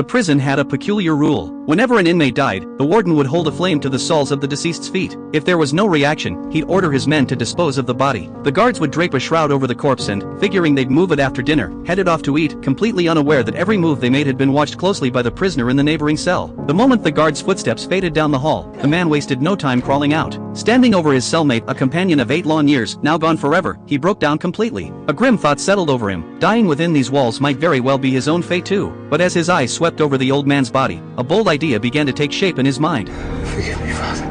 The prison had a peculiar rule. Whenever an inmate died, the warden would hold a flame to the soles of the deceased's feet. If there was no reaction, he'd order his men to dispose of the body. The guards would drape a shroud over the corpse and, figuring they'd move it after dinner, headed off to eat, completely unaware that every move they made had been watched closely by the prisoner in the neighboring cell. The moment the guard's footsteps faded down the hall, the man wasted no time crawling out. Standing over his cellmate, a companion of 8 long years, now gone forever, he broke down completely. A grim thought settled over him. Dying within these walls might very well be his own fate too. But as his eyes swept over the old man's body, a bold idea began to take shape in his mind. Forgive me, Father.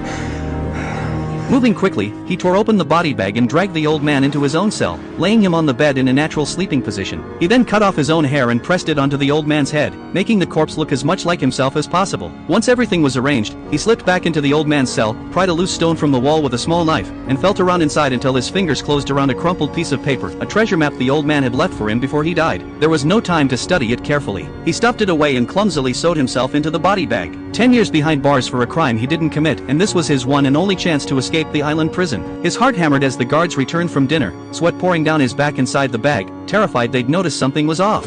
Moving quickly, he tore open the body bag and dragged the old man into his own cell, laying him on the bed in a natural sleeping position. He then cut off his own hair and pressed it onto the old man's head, making the corpse look as much like himself as possible. Once everything was arranged, he slipped back into the old man's cell, pried a loose stone from the wall with a small knife, and felt around inside until his fingers closed around a crumpled piece of paper, a treasure map the old man had left for him before he died. There was no time to study it carefully. He stuffed it away and clumsily sewed himself into the body bag. 10 years behind bars for a crime he didn't commit, and this was his one and only chance to escape the island prison. His heart hammered as the guards returned from dinner, sweat pouring down his back inside the bag, terrified they'd notice something was off.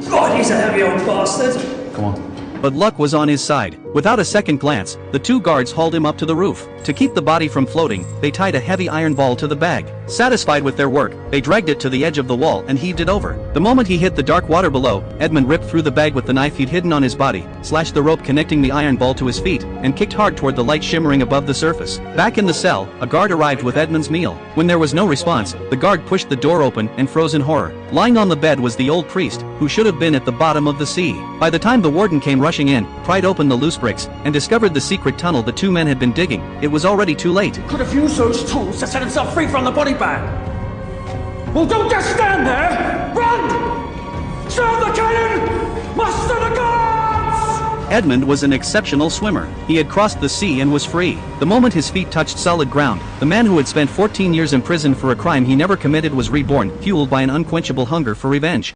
God, he's a heavy old bastard! Come on. But luck was on his side. Without a second glance, the 2 guards hauled him up to the roof. To keep the body from floating, they tied a heavy iron ball to the bag. Satisfied with their work, they dragged it to the edge of the wall and heaved it over. The moment he hit the dark water below, Edmund ripped through the bag with the knife he'd hidden on his body, slashed the rope connecting the iron ball to his feet, and kicked hard toward the light shimmering above the surface. Back in the cell, a guard arrived with Edmund's meal. When there was no response, the guard pushed the door open and froze in horror. Lying on the bed was the old priest, who should have been at the bottom of the sea. By the time the warden came rushing in, pried open the loose bricks, and discovered the secret tunnel the 2 men had been digging, it was already too late. Could have used those tools to set himself free from the body bag. Well, don't just stand there! Run! Serve the cannon! Muster the guards! Edmund was an exceptional swimmer. He had crossed the sea and was free. The moment his feet touched solid ground, the man who had spent 14 years in prison for a crime he never committed was reborn, fueled by an unquenchable hunger for revenge.